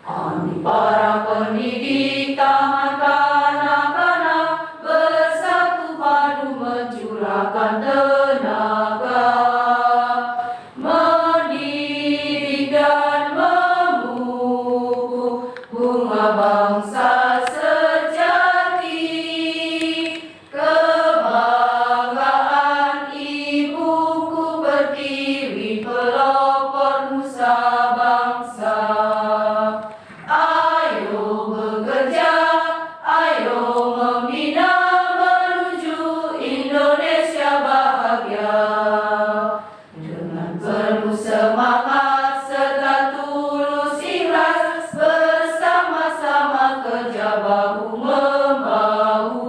Para pendidik taman kanak-kanak bersatu padu mencurahkan tenaga, mendidik dan memupuk bunga bangsa sejati. Kebanggaan ibuku pertiwi pelopor nusa bangsa. Ayo bekerja, ayo membina menuju Indonesia bahagia. Dengan penuh semangat serta tulus ikhlas, bersama-sama kerja bahu-membahu.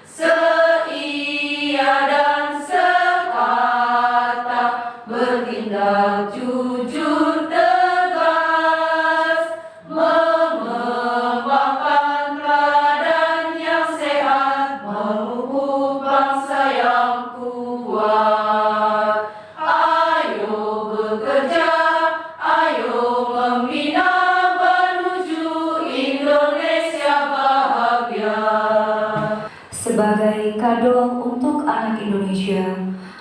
Seia dan sekata, bertindak jujur tegas, mengembangkan teladan yang sehat, memupuk bangsa yang kuat. Ayo bekerja, ayo membina menuju Indonesia bahagia. Sebagai kado untuk anak Indonesia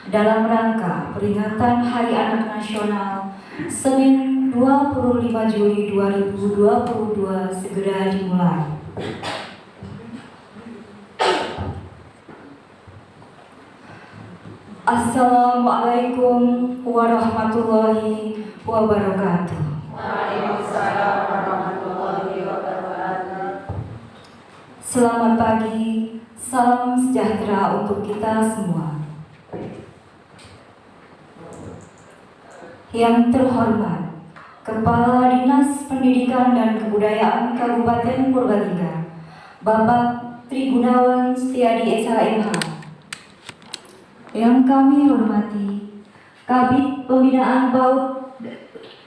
dalam rangka peringatan Hari Anak Nasional Senin 25 Juli 2022 segera dimulai. Assalamualaikum warahmatullahi wabarakatuh. Waalaikumsalam warahmatullahi wabarakatuh. Selamat pagi, salam sejahtera untuk kita semua. Yang terhormat Kepala Dinas Pendidikan dan Kebudayaan Kabupaten Purbalingga, Bapak Tri Gunawan Setiadi SHMH. Yang kami hormati Kabid Pembinaan PAUD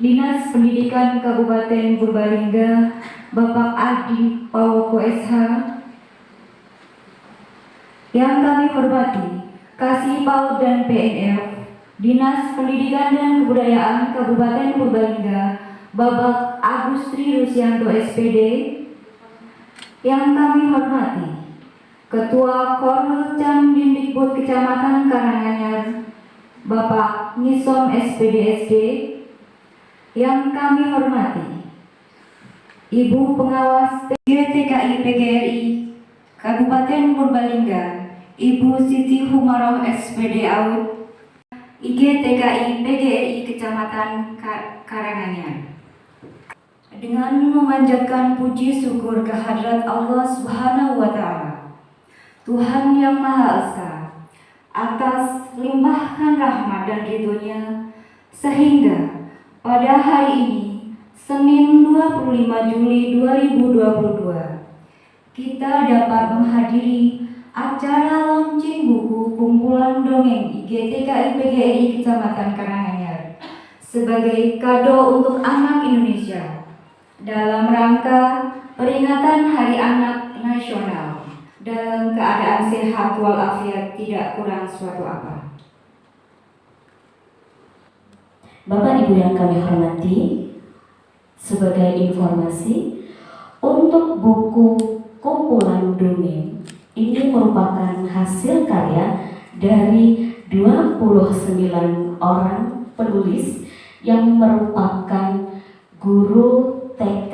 Dinas Pendidikan Kabupaten Purbalingga, Bapak Adi Pawoko SH. Yang kami hormati Kasih PAUD dan PNF Dinas Pendidikan dan Kebudayaan Kabupaten Purbalingga, Bapak Agustri Rusianto SPD. Yang kami hormati Ketua Korwil Camdindikbud Kecamatan Karanganyar, Bapak Ngisom SPD. Yang kami hormati Ibu Pengawas TKI PGRI Kabupaten Purbalingga, Ibu Siti Humaroh SPD AUD, IG TKI PGRI Kecamatan Karanganyar. Dengan memanjatkan puji syukur kehadrat Allah Subhanahu wa Ta'ala, Tuhan yang Maha Esa, atas limpahkan rahmat dan ridhonya, sehingga pada hari ini, Senin 25 Juli 2022, kita dapat menghadiri acara launching buku kumpulan dongeng IG TKI PGRI Kecamatan Karanganyar sebagai kado untuk anak Indonesia dalam rangka peringatan Hari Anak Nasional dalam keadaan sehat walafiat, tidak kurang suatu apa. Bapak Ibu yang kami hormati, sebagai informasi untuk buku kumpulan dongeng ini merupakan hasil karya dari 29 orang penulis yang merupakan guru TK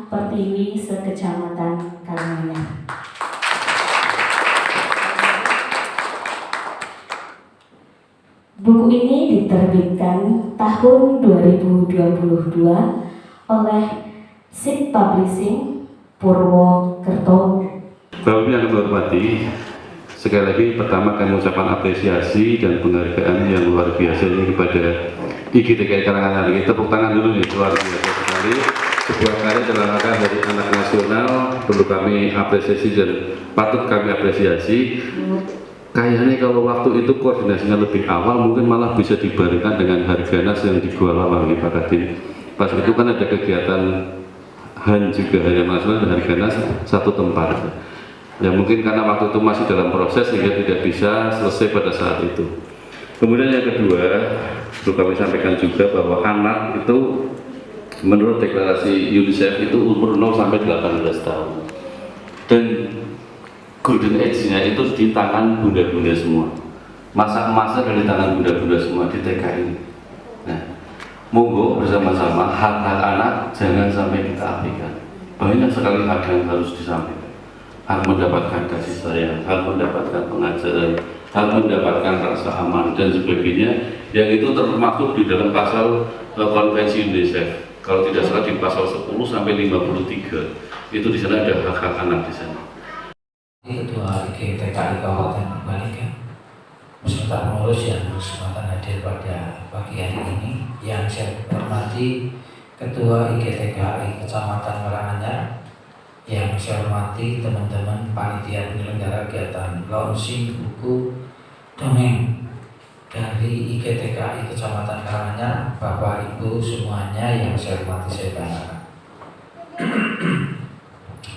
Pertiwi sekecamatan Karanganyar. Buku ini diterbitkan tahun 2022 oleh SIP Publishing Purwokerto. Bapak yang kami hormati, sekali lagi pertama kami ucapkan apresiasi dan penghargaan yang luar biasa ini kepada IG TKI Karanganyar. Tepuk tangan dulu nih, luar biasa sekali. Sebuah karya dalam rangka Hari Anak Nasional perlu kami apresiasi dan patut kami apresiasi. Kayaknya kalau waktu itu koordinasinya lebih awal mungkin malah bisa dibarengkan dengan Harganas yang di Kuala Lumpur, Pak Kadin. Pas itu kan ada kegiatan HAN juga, Hari Nasional dan Harganas satu tempat. Ya mungkin karena waktu itu masih dalam proses sehingga tidak bisa selesai pada saat itu. Kemudian yang kedua, perlu kami sampaikan juga bahwa anak itu menurut deklarasi UNICEF itu umur 0 sampai 18 tahun. Dan golden age-nya itu di tangan bunda-bunda semua. Masa emasnya dari tangan bunda-bunda semua di TK ini. Nah, monggo bersama-sama hak-hak anak jangan sampai kita abaikan. Banyak sekali hak yang harus disampaikan. Hak mendapatkan kasih sayang, hak mendapatkan pengajaran, hak mendapatkan rasa aman dan sebagainya. Yang itu termasuk di dalam pasal konvensi UNICEF. Kalau tidak salah di pasal 10 sampai 53 itu di sana ada hak-hak anak di sana. Ketua IGTKI Kabupaten Purbalingga beserta pengurus yang berkesempatan hadir pada pagi hari ini, yang saya hormati Ketua IGTKI Kecamatan Karanganyar, yang saya hormati teman-teman panitia penyelenggara kegiatan launching buku dongeng dari IGTKI Kecamatan Karanganyar, Bapak Ibu semuanya yang saya hormati, saya banggakan.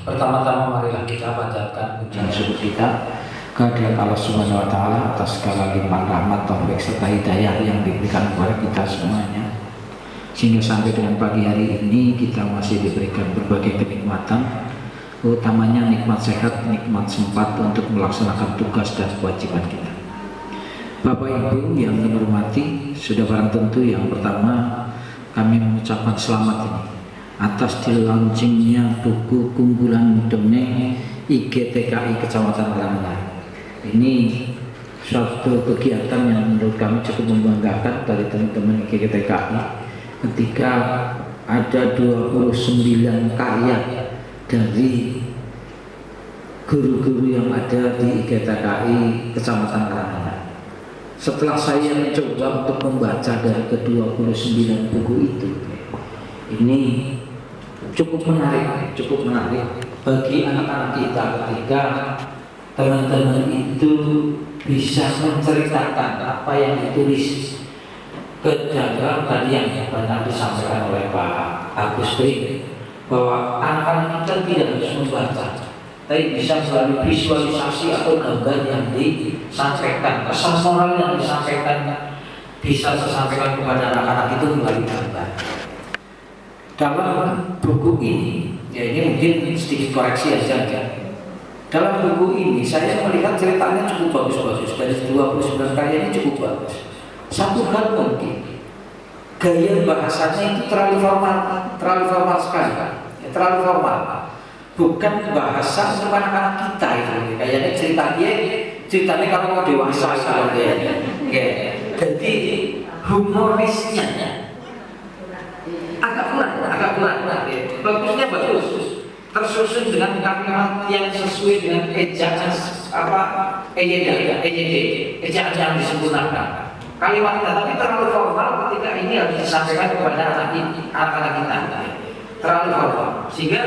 Pertama-tama marilah kita panjatkan pujian syukur kita kehadirat Allah Subhanahu wa taala atas segala limpahan rahmat, taufik serta hidayah yang diberikan kepada kita semuanya. Sehingga sampai dengan pagi hari ini kita masih diberikan berbagai kenikmatan, utamanya nikmat sehat, nikmat sempat untuk melaksanakan tugas dan kewajiban kita. Bapak Ibu yang kami hormati, sudah barang tentu yang pertama kami mengucapkan selamat ini atas di-launchingnya buku kumpulan dongeng IGTKI Kecamatan Karanganyar. Ini suatu kegiatan yang menurut kami cukup membanggakan dari teman-teman IGTKI ketika ada 29 karya dari guru-guru yang ada di IGTKI Kecamatan Karanganyar. Setelah saya mencoba untuk membaca dari ke-29 buku itu, ini cukup menarik bagi anak-anak kita ketika teman-teman itu bisa menceritakan apa yang ditulis ke dalam tadi yang banyak disampaikan oleh Pak Agustri, bahwa anak-anak kita tidak harus membaca, tapi bisa melalui visualisasi atau gambar yang disampaikan, pesan moral yang disampaikan bisa tersampaikan kepada anak-anak itu melalui gambar. Dalam buku ini, ya ini mungkin sedikit koreksi aja ya. Dalam buku ini saya melihat ceritanya cukup bagus-bagus, dari 29 karya ini cukup bagus. Satu hal mungkin gaya bahasanya itu terlalu formal sekali, ya, terlalu formal. Bukan bahasa untuk anak-anak kita itu. Kayaknya ceritanya kalau mau dewasa gitu ya. Jadi humorisnya agak kurang. Bagusnya bagus, tersusun dengan kalimat yang sesuai dengan ejaan ejaan yang disempurnakan kalimatnya, tapi terlalu formal ketika ini harus disampaikan kepada anak-anak kita, terlalu formal, sehingga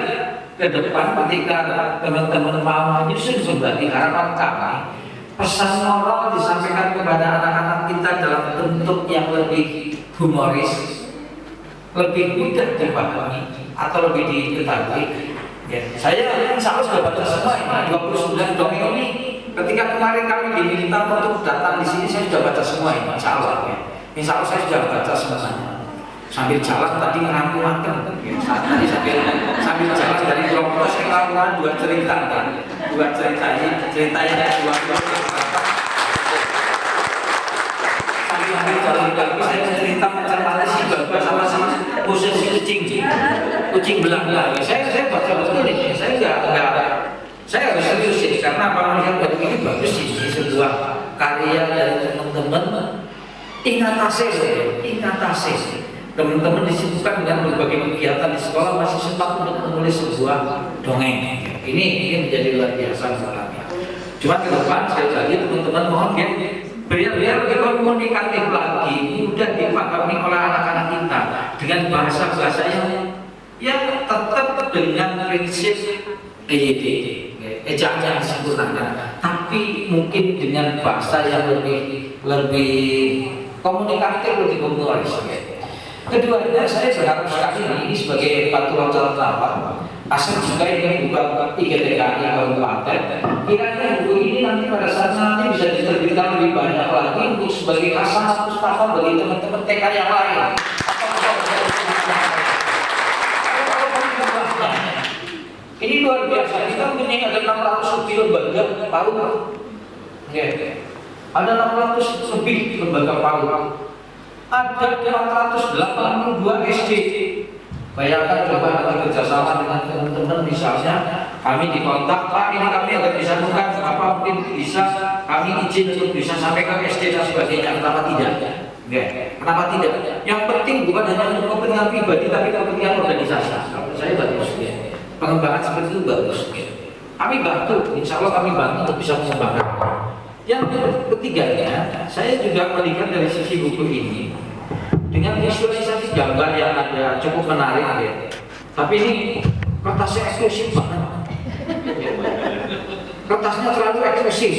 ke depan ketika teman-teman mau menyusun kembali harapan kami, pesan moral disampaikan kepada anak-anak kita dalam bentuk yang lebih humoris, lebih mudah dipahami atau lebih diketahui. Ya, saya insya Allah sudah baca semua ini 29 dongeng ini. Ketika kemarin kami diminta untuk datang di sini, saya sudah baca semua ini, insya Allah. Ya. Insya Allah saya sudah baca semuanya. Sambil jalan tadi ngerangkum makan. Tadi sambil jalan dari Lombok saya ngelakukan dua cerita ceritanya dua. Sambil jalan kaki saya cerita macam si bapak sama si posisi kucing Belanda. Saya baca betul ini. Saya harus serius ini karena apa namanya buat ini bagus ini sebuah karya dari teman-teman. Ingatase. Teman-teman disibukkan dengan berbagai kegiatan di sekolah, masih sempat untuk menulis sebuah dongeng. Ini menjadi luar biasa sebenarnya. Cuma ke depan sekali lagi teman-teman mohon ya, biar lebih komunikatif lagi, mudah dipahami oleh anak-anak kita dengan bahasa-bahasa yang tetap dengan prinsip EYD, ejaan yang sempurna, tapi mungkin dengan bahasa yang lebih komunikatif, lebih humoris. Keduanya saya berharap sekali ini sebagai batu loncatan awal, asal juga ingin buka IGTKI Kabupaten, kiranya buku ini nanti pada saat nanti bisa diterbitkan lebih banyak lagi untuk sebagai hasanah pustaka bagi teman-teman TK yang lain. Ini luar biasa. Kita punya ada 600 lebih lembaga PAUD. Ada 600 lebih lembaga PAUD. Ada 482 SD. Bayangkan coba nanti kerjasama dengan teman-teman, misalnya kami dikontak, Pak ini kami agak bisa bukan apa mungkin bisa kami izin untuk bisa sampai ke SD dan sebagainya. Kenapa tidak? Kenapa tidak? Yang penting bukan hanya untuk kepentingan pribadi tapi kepentingan organisasi. Saya bagus. Pengembangan seperti itu bagus. Kami bantu, insya Allah kami bantu untuk bisa mengembangkan. Yang ketiganya, saya juga melihat dari sisi buku ini dengan visualisasi gambar yang ada cukup menarik ya. Tapi ini kertasnya eksklusif banget. Kertasnya terlalu eksklusif.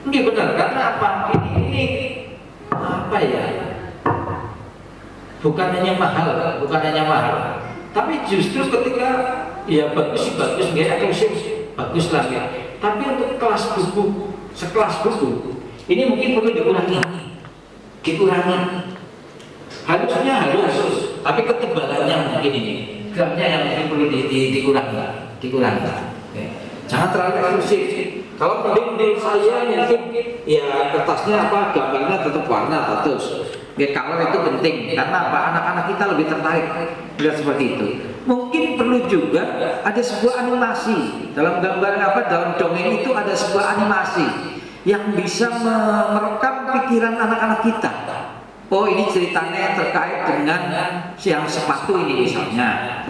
Ini benar karena apa? Ini apa ya? Bukan hanya mahal, tapi justru ketika ya bagus nggak eksklusif, bagus lah ya. Tapi untuk kelas buku, sekelas buku, ini mungkin perlu dikurangi. Harusnya harus, tapi ketebalannya mungkin ini gramnya yang mungkin perlu dikurangi. Jangan terlalu eksklusif. Kalau menurut saya mungkin ya kertasnya apa gambarnya tetap warna terus. Color itu penting karena apa? Anak-anak kita lebih tertarik lihat seperti itu. Mungkin perlu juga ada sebuah animasi dalam gambaran apa? Dalam dongeng itu ada sebuah animasi yang bisa merekam pikiran anak-anak kita. Oh ini ceritanya terkait dengan yang sepatu ini misalnya.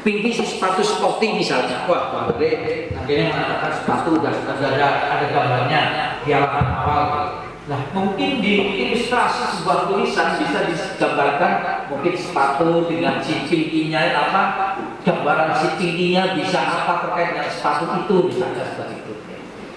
Pinky si sepatu sporting misalnya. Wah, akhirnya mengatakan sepatu udah ada gambarnya di halaman awal. Nah, mungkin di ilustrasi sebuah tulisan bisa digambarkan mungkin sepatu dengan si Pinky-nya apa, gambaran si Pinky-nya bisa apa terkait dengan sepatu itu misalnya seperti itu.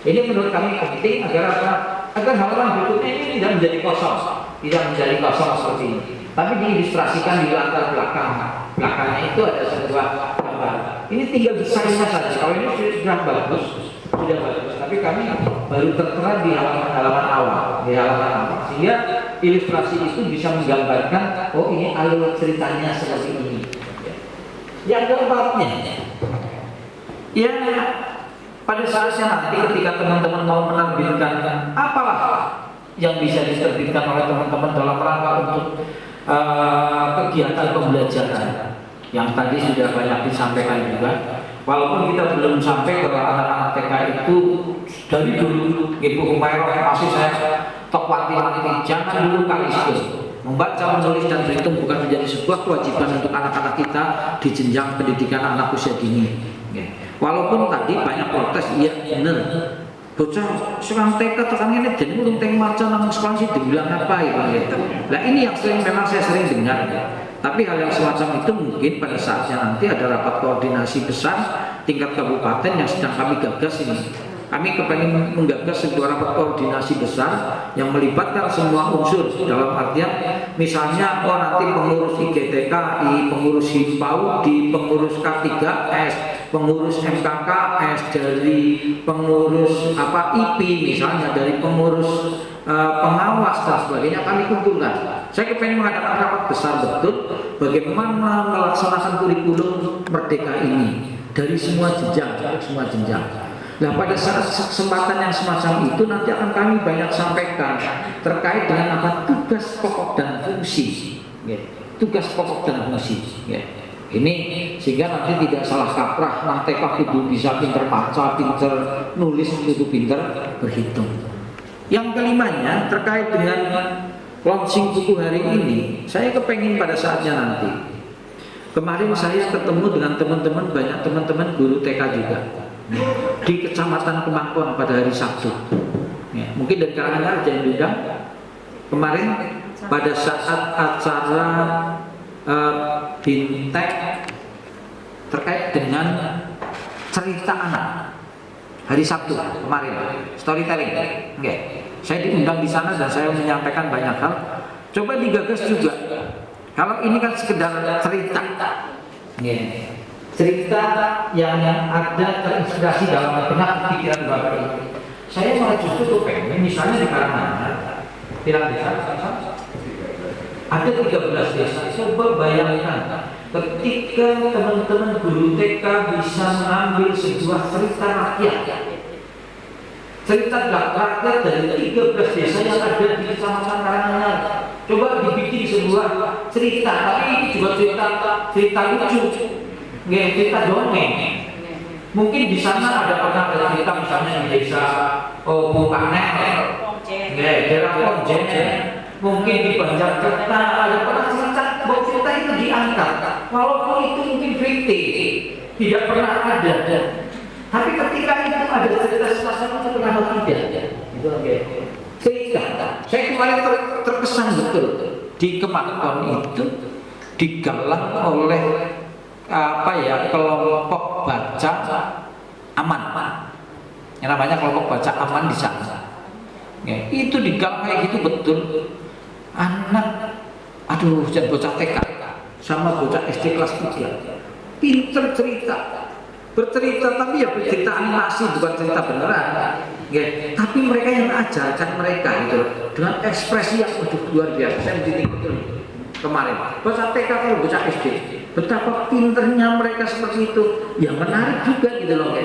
Ini menurut kami penting agar apa? Agar halaman berikutnya ini tidak menjadi kosong seperti ini. Tapi diilustrasikan di latar belakangnya itu ada sebuah gambar. Ini tinggal desainnya saja. Kalau ini sudah bagus. Tapi kami baru tertera di halaman awal, sehingga ilustrasi itu bisa menggambarkan, oh ini alur ceritanya seperti ini. Yang keempatnya, ya pada saatnya nanti ketika teman-teman mau menerbitkan apalah yang bisa diterbitkan oleh teman-teman dalam rangka untuk kegiatan pembelajaran yang tadi sudah banyak disampaikan juga. Walaupun kita belum sampai ke anak-anak TK itu dari dulu, Ibu Umairah masih saya tok wanti-wanti jangan dulu kaliskus. Membaca, menulis dan berhitung bukan menjadi sebuah kewajiban untuk anak-anak kita di jenjang pendidikan anak usia dini. Walaupun tadi banyak protes, iya benar. Bocah sekarang TK tekan ini dan belum teng maca nang sekolah sih dibilang apa gitu. Nah ini yang memang saya sering dengar. Tapi hal yang semacam itu mungkin pada saatnya nanti ada rapat koordinasi besar tingkat kabupaten yang sedang kami gagas ini. Kami kepengen menggagas sebuah rapat koordinasi besar yang melibatkan semua unsur dalam artian misalnya nanti pengurus IGTKI, pengurus HIMPAU, pengurus K3S, pengurus MKKS, dari pengurus IP misalnya, dari pengurus pengawas dan sebagainya kami kumpulkan. Saya kepengen mengadakan rapat besar betul bagaimana melaksanakan kurikulum merdeka ini dari semua jenjang. Nah pada saat kesempatan yang semacam itu nanti akan kami banyak sampaikan terkait dengan apa tugas pokok dan fungsi. Ini sehingga nanti tidak salah kaprah, nanti kudu bisa pinter baca, pinter nulis, kudu pinter berhitung. Yang kelimanya terkait dengan launching buku hari ini, saya kepengen pada saatnya nanti. Kemarin saya ketemu dengan teman-teman, banyak teman-teman guru TK juga di Kecamatan Kemangkuan pada hari Sabtu. Mungkin dari kalangan ada yang diundang. Kemarin pada saat acara Bintek terkait dengan cerita anak hari Sabtu kemarin, storytelling. Saya diundang di sana dan saya menyampaikan banyak hal. Coba digagas juga. Kalau ini kan sekedar cerita yang ada terinspirasi dalam benak pikiran Bapak ini. Saya malah justru pengen misalnya di Karanganyar, Pirang Desa, ada 13 desa. Coba bayangkan ketika teman-teman guru TK bisa mengambil sebuah cerita rakyat, cerita rakyat dari 13 desa yang ada di Kecamatan Karanganyar, coba dibikin sebuah cerita, tapi ini juga cerita lucu, cerita dongeng. Mungkin di sana ada pernah ada cerita misalnya di desa Bukanek, daerah Ponjen, mungkin di Banjarketa ada pernah cerita, bahwa cerita itu diangkat, walaupun itu mungkin fiktif, tidak pernah ada. Tapi ketika itu ada cerita semacam itu, kenapa tidak? Itu cerita. Saya kemarin terkesan betul di Kemakon itu digalang oleh kelompok baca aman. Yang namanya kelompok baca aman di sana. Ya, itu digalang kayak gitu betul. Anak, jangan bocah TK sama bocah SD kelas 3 pinter cerita, bercerita, tapi ya bercerita animasi, bukan cerita beneran. Ya, tapi mereka yang ajarkan mereka itu dengan ekspresi yang luar biasa. Saya mendidik betul kemarin bocah TK kalau bocah SD, betapa pinternya mereka seperti itu. Yang menarik juga gitu loh.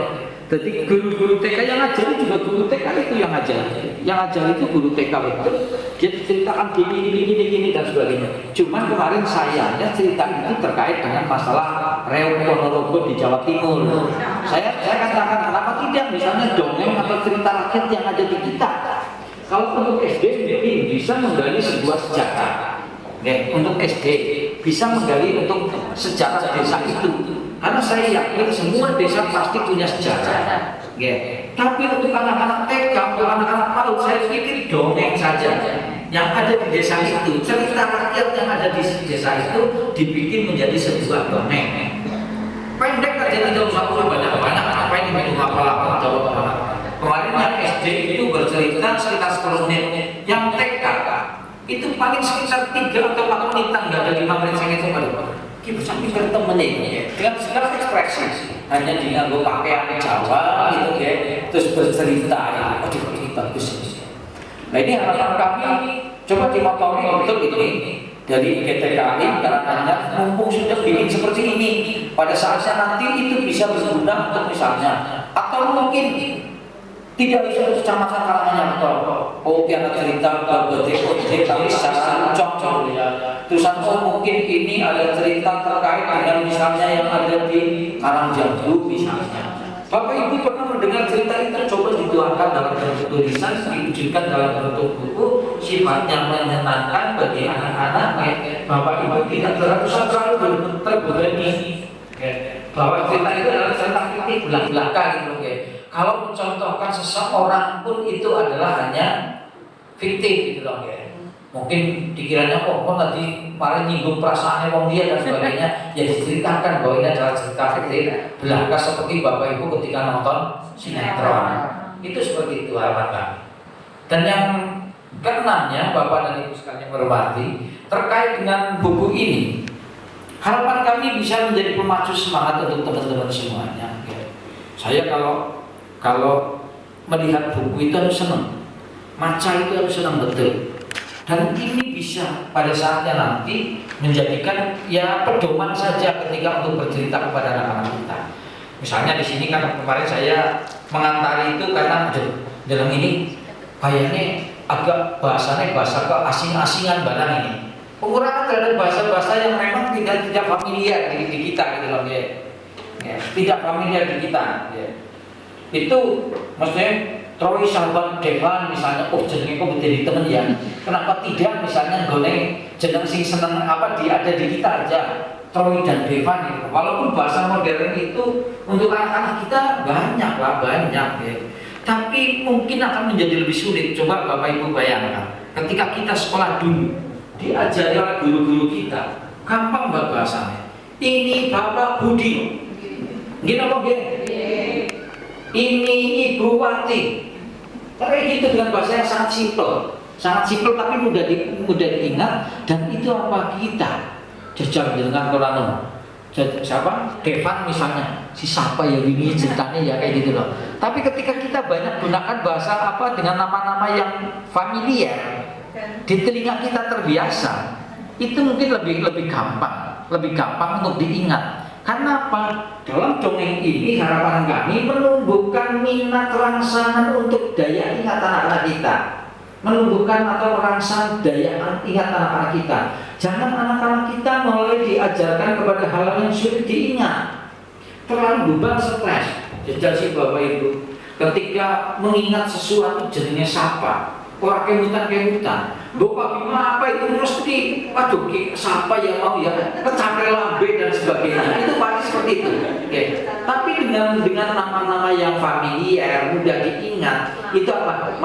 Jadi guru-guru TK yang ngajar juga guru TK itu yang ngajar. Yang ngajar itu guru TK betul. Dia ceritakan gini dan sebagainya. Cuman kemarin sayangnya cerita itu terkait dengan masalah Reok Ponorogo di Jawa Timur. Saya katakan kenapa tidak misalnya dongeng atau cerita rakyat yang ada di kita. Kalau untuk SD mungkin bisa menggali sebuah sejarah. Untuk SD bisa menggali untuk sejarah desa itu. Karena saya yakin semua desa pasti punya sejarah. Tapi untuk anak-anak TK, untuk anak-anak PAUD, saya pikir dongeng saja yang ada di desa itu, cerita rakyat yang ada di desa itu dibikin menjadi sebuah dongeng. Pendek aja, tidak usah banyak-banyak. Apa ini minum apa-apa, jawab apa. Kemarin yang SD itu bercerita sekitar 10 menit, yang TK itu paling sekitar 3 atau 4 menit, nggak ada 5 menit. Saya itu kita sampai ke temennya dengan segala ekspresi, hanya dianggo pakaian Jawa gitu ya, terus bercerita ya, ini bagus. Nah ini harapan kami coba dimotori betul ini dari GTKI Karanganyar, mumpung sudah bikin seperti ini, pada saatnya nanti itu bisa berguna untuk misalnya, atau mungkin tidak bisa Kecamatan Karanganyar biar cerita berbagai tapi secara ucap ya. Terus mungkin ini ada cerita terkait dengan misalnya yang ada di Karangjambu misalnya. Bapak Ibu pernah mendengar cerita itu, coba dituangkan dalam bentuk tulisan, diwujudkan dalam bentuk buku, sifatnya menyenangkan bagi anak-anak. Bapak Ibu tidak terlalu terbebani bahwa cerita itu adalah cerita fiktif belaka gitu. Kalau mencontohkan seseorang pun itu adalah hanya fiktif gitu loh ya. Mungkin dikiranya kok tadi kemarin nyinggung perasaannya wong dia dan sebagainya, ya diceritakan bahwa ini adalah cerita fiktif belaka seperti Bapak Ibu ketika nonton sinetron. Itu seperti itu harapan kami. Dan yang keenamnya, Bapak dan Ibu sekalian hormati, terkait dengan buku ini, harapan kami bisa menjadi pemacu semangat untuk teman-teman semuanya. Saya kalau melihat buku itu harus senang, maca itu harus senang betul. Dan ini bisa pada saatnya nanti menjadikan ya pedoman saja ketika untuk bercerita kepada anak-anak kita. Misalnya di sini kan kemarin saya mengantari itu karena dalam ini kayaknya agak bahasanya bahasa keasing-asingan barang ini. Pengurangan terhadap bahasa-bahasa yang memang tidak familiar di kita gitu loh ya. Tidak familiar di kita ya. Itu maksudnya Troy sahabat Devan misalnya, jenenge kok menjadi temen ya. Kenapa tidak misalnya goleng jeneng sing seneng dia ada di kita aja, Troy dan Devan gitu. Walaupun bahasa modern itu untuk anak-anak kita banyak ya. Tapi mungkin akan menjadi lebih sulit. Coba Bapak Ibu bayangkan, ketika kita sekolah dulu diajari oleh guru-guru kita, gampang bahasanya. Ini Bapak Budi, gini loh ini Ibu Wati. Tapi gitu dengan bahasa yang sangat simpel tapi mudah diingat. Dan itu apa kita jajal dengan Quran. Siapa? Devan misalnya, si siapa ya ini ceritanya ya kayak gitu loh. Tapi ketika kita banyak gunakan bahasa dengan nama-nama yang familiar, di telinga kita terbiasa, itu mungkin lebih gampang. lebih gampang untuk diingat. Karena apa? Dalam dongeng ini harapan kami menumbuhkan minat rangsangan untuk daya ingat anak-anak kita, menumbuhkan atau merangsang daya ingat anak-anak kita. Jangan anak-anak kita mulai diajarkan kepada hal yang sulit diingat, terlalu beban stres. Jajal sih Bapak Ibu, ketika mengingat sesuatu jadinya siapa, orang kemutan, Bapak Ibu apa itu mesti, aduh siapa yang mau ya, kecapek lambe dan sebagainya. Itu pasti seperti itu. Oke. Tapi dengan nama-nama yang familiar, mudah diingat, itu apa?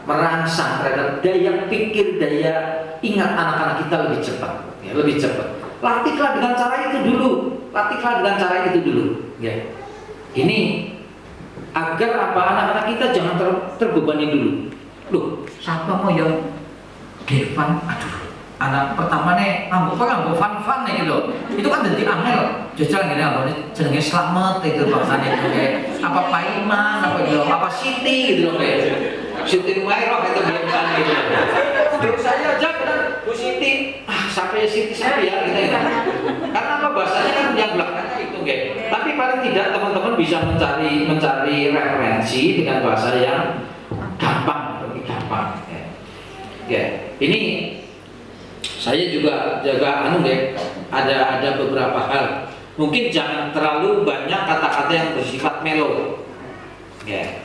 Merangsang terhadap daya pikir, daya ingat anak-anak kita lebih cepat, ya, lebih cepat. Latihlah dengan cara itu dulu. Ya. Ini agar apa, anak-anak kita jangan terbebani dulu. Loh, siapa mau yang Devan? Aduh, anak pertama nih, ngambuk fan nih gitu. Itu kan jadi angel. Jajal gini apa nih? Jenenge Slamet itu bangsane itu kayak apa Paiman, apa gitu, apa Siti gitu loh kayak. Siti Mairo itu biasa gitu. Terus saya aja kan Bu Siti, siapa ya Siti saya ya gitu ya. Karena apa, bahasanya kan yang belakangnya itu kayak. Tapi paling tidak teman-teman bisa mencari referensi dengan bahasa yang gampang, lebih gampang. Ya, ini saya juga jaga ada beberapa hal. Mungkin jangan terlalu banyak kata-kata yang bersifat melo. Ya.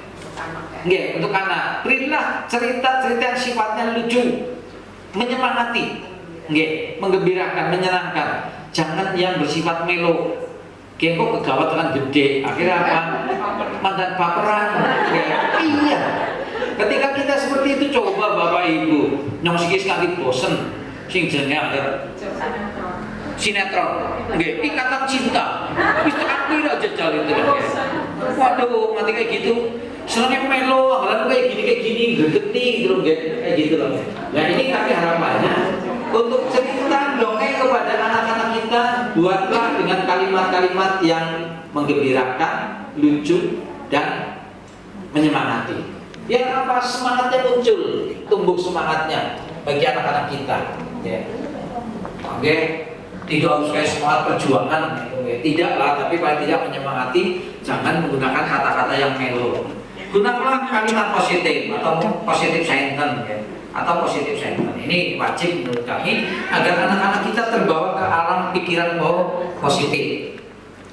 Untuk anak, berilah cerita-cerita yang sifatnya lucu, menyemangati, menggembirakan, menyenangkan. Jangan yang bersifat melo. Kok kegawat dengan gede, akhirnya apa? Mandan baperan. Iya. Ketika kita seperti itu, coba Bapak Ibu nyong sikis nganti bosen sing jenenge sinetron, Ikatan Cinta, wis aku ora jajal itu. Waduh, mati kayak gitu. Senangnya melo, lalu kayak gini, gedeti gitu, kayak gitu loh. Nah ini kami harapannya untuk cerita dongeng kepada anak-anak kita, buatlah dengan kalimat-kalimat yang menggembirakan, lucu dan menyemangati. Ya apa, semangatnya muncul, tumbuh semangatnya bagi anak-anak kita. Ya. Oke, tidak harus kayak semangat perjuangan, tidaklah, tapi paling tidak menyemangati. Jangan menggunakan kata-kata yang melo. Gunakanlah kalimat positif atau positive sentence, ya. Atau positive sentence. Ini wajib menurut kami agar anak-anak kita terbawa ke alam pikiran positif.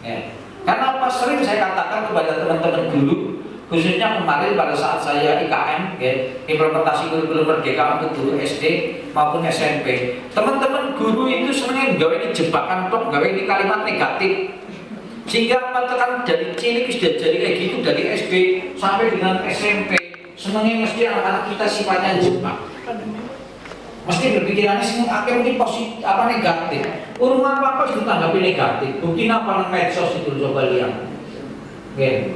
Ya. Karena apa, sering saya katakan kepada teman-teman guru, khususnya kemarin pada saat saya IKM, ya, implementasi kurikulum merdeka untuk guru SD maupun SMP, teman-teman guru itu sebenarnya gawe ini jebakan tok, gawe ini kalimat negatif, sehingga tekan dari cilik sudah jadi kayak gitu, dari SD sampai dengan SMP, sebenarnya mesti anak-anak kita sifatnya jebak, mesti berpikirannya semua akhirnya mungkin positif apa negatif, urung apa itu tanggapi negatif. Bukti apa medsos itu coba lihat,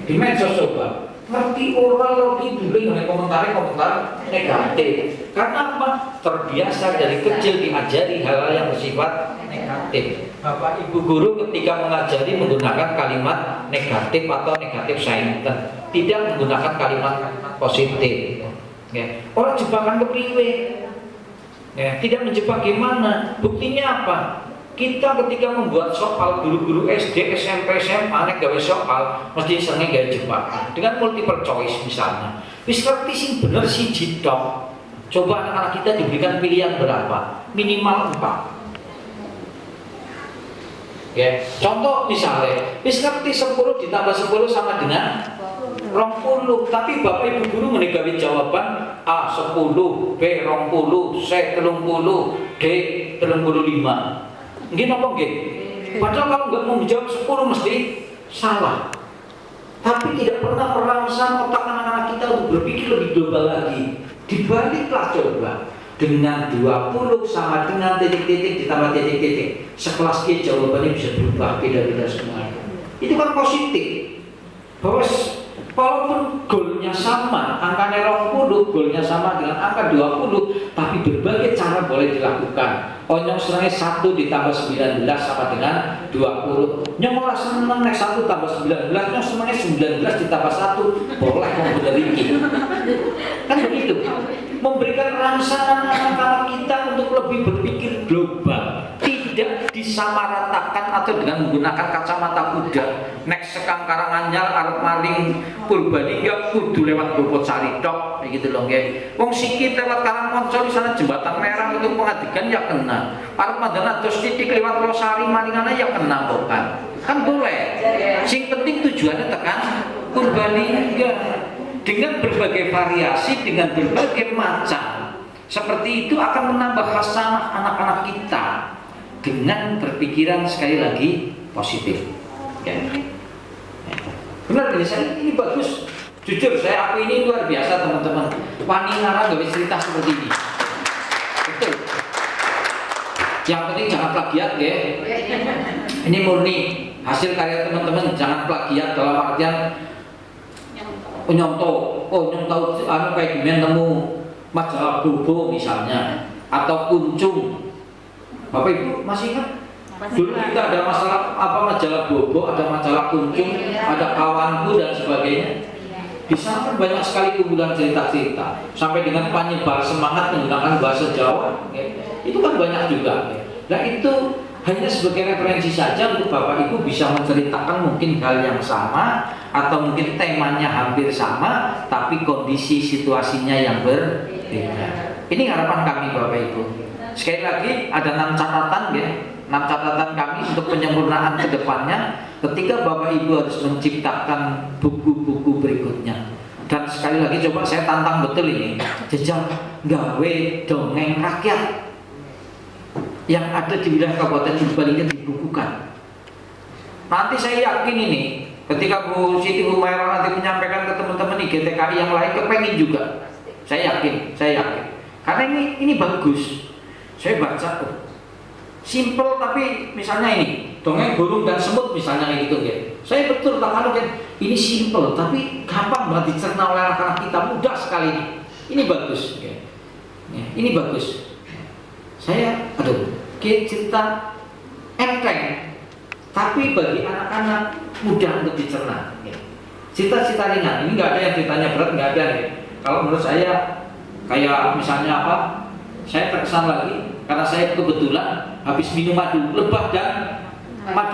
di medsos coba. Ngerti orang lagi dulu dengan komentar negatif. Karena apa? Terbiasa dari kecil diajari hal-hal yang bersifat negatif. Bapak Ibu guru ketika mengajari menggunakan kalimat negatif atau negatif sentence, tidak menggunakan kalimat positif. Ya. Orang jebakan kepriwe. Ya, tidak menjebak gimana? Buktinya apa? Kita ketika membuat soal, guru-guru SD, SMP, SMA nek gawe soal mesti seneng gawe jebakan dengan multiple choice misalnya. Wis ngerti sing bener siji tok. Coba anak-anak kita diberikan pilihan berapa? Minimal 4. Ya, contoh misalnya, wis ngerti 10 ditambah 10 sama dengan 20, tapi Bapak Ibu guru menegawe jawaban A 10, B 20, C 30, D 35. Nggih napa nggih? Padahal kalau nggak mau menjawab 10 mesti salah. Tapi tidak pernah merangsang otak anak-anak kita untuk berpikir lebih global lagi. Dibaliklah coba dengan 20 sama dengan titik-titik ditambah titik-titik. Sekelas G jawabannya bisa berubah beda-beda semuanya. Itu kan positif. Bahwa walaupun goalnya sama, angkanya 20, goalnya sama dengan angka 20, tapi berbagai cara boleh dilakukan. Nyong senengnya 1 ditambah 19 sama dengan 20. Nyong ora seneng nek 1 tambah 19, nyong senengnya 19 ditambah 1. Boleh kok bener iki. Kan begitu. Memberikan rangsangan anak-anak kita untuk lebih berpikir global. disamaratakan atau dengan menggunakan kacamata kuda nek sekang Karanganyar arep maling Purbalingga kudu lewat Bobotsari tok gitu loh nggih. Wong sikit lewat Karangkonco di sana jembatan merah untuk pengadikan ya kena. Arep mandana dos titik lewat Losari malingana ya kena kok kan boleh. Sing penting tujuannya tekan Purbalingga dengan berbagai variasi, dengan berbagai macam. Seperti itu akan menambah hasanah anak-anak kita dengan berpikiran sekali lagi positif. Ya. Benar ini bagus. Jujur saya aku ini luar biasa teman-teman. Wani ngarang gawe cerita seperti ini. Betul. Yang penting jangan plagiat ya. Ini murni hasil karya teman-teman, jangan plagiat dalam artian nyonto. Oh nyonto anu kayak gimana nemu majalah Bobo misalnya atau Kuncung. Bapak Ibu masih ingat? Dulu kita ada masalah majalah Bobo, ada majalah Kuncung, ada Kawanku dan sebagainya. Di sana kan banyak sekali kumpulan cerita-cerita sampai dengan penyebar semangat menggunakan bahasa Jawa. Itu kan banyak juga. Nah itu hanya sebagai referensi saja untuk Bapak Ibu bisa menceritakan mungkin hal yang sama atau mungkin temanya hampir sama tapi kondisi situasinya yang berbeda. Ini harapan kami Bapak Ibu. Sekali lagi ada 6 catatan ya, 6 catatan kami untuk penyempurnaan ke depannya ketika Bapak Ibu harus menciptakan buku-buku berikutnya. Dan sekali lagi coba saya tantang betul ini, jejak gawe dongeng rakyat yang ada di wilayah Kabupaten Purbalingga dibukukan. Nanti saya yakin ini ketika Bu Siti Humairah nanti menyampaikan ke teman-teman di GTKI yang lain kepengen juga. Saya yakin. Karena ini bagus. Saya baca tuh simple tapi misalnya ini dongeng burung dan semut misalnya gitu ya. Saya betul kalau kan ini simple tapi gampang banget dicerna oleh anak-anak kita, mudah sekali ini. Ini bagus ya. Ini bagus. Saya cerita enteng tapi bagi anak-anak mudah untuk dicerna. Cerita-cerita ringan, ini nggak ada yang ceritanya berat, nggak ada ya. Kalau menurut saya kayak misalnya saya terkesan lagi karena saya kebetulan habis minum madu lebah dan lebah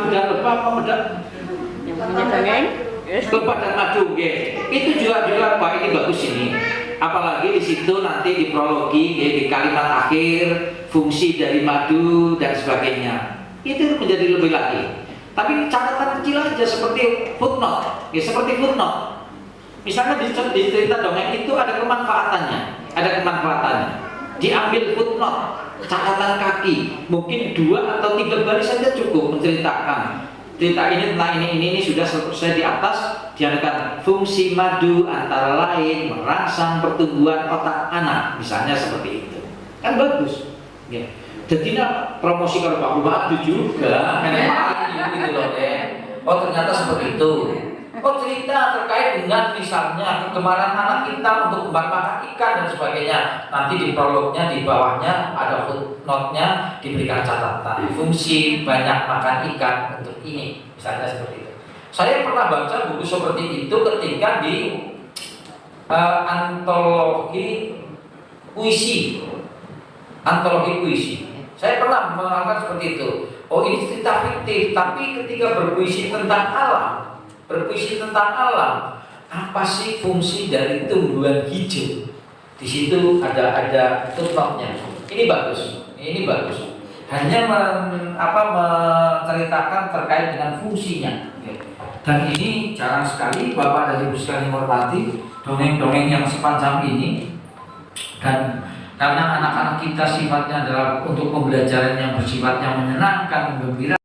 lebah dan madu itu juga wah ini bagus ini. Apalagi di situ nanti di prologi di kalimat akhir fungsi dari madu dan sebagainya itu menjadi lebih lagi. Tapi catatan kecil aja seperti footnote misalnya di cerita dongeng itu ada kemanfaatannya diambil footnote, catatan kaki mungkin 2 atau 3 baris saja cukup menceritakan cerita ini tentang ini sudah selesai di atas. Diadakan fungsi madu antara lain merangsang pertumbuhan otak anak misalnya seperti itu kan bagus ya. Jadi promosi kalau Pak Bupati juga gitu loh oh ternyata seperti itu. Oh cerita terkait dengan misalnya kegemaran anak kita untuk kembang makan ikan dan sebagainya. Nanti di prolognya di bawahnya ada footnote-nya diberikan catatan fungsi banyak makan ikan untuk ini misalnya seperti itu. Saya pernah baca buku seperti itu ketika di antologi puisi. Saya pernah mengatakan seperti itu. Oh ini cerita fiktif, tapi ketika berpuisi tentang alam, apa sih fungsi dari tumbuhan hijau? Di situ ada footnote-nya. Ini bagus. Hanya menceritakan terkait dengan fungsinya. Dan ini jarang sekali Bapak dan Ibu sekalian hormati dongeng-dongeng yang sepanjang ini. Dan karena anak-anak kita sifatnya adalah untuk pembelajaran yang bersifatnya menyenangkan, menggembirakan.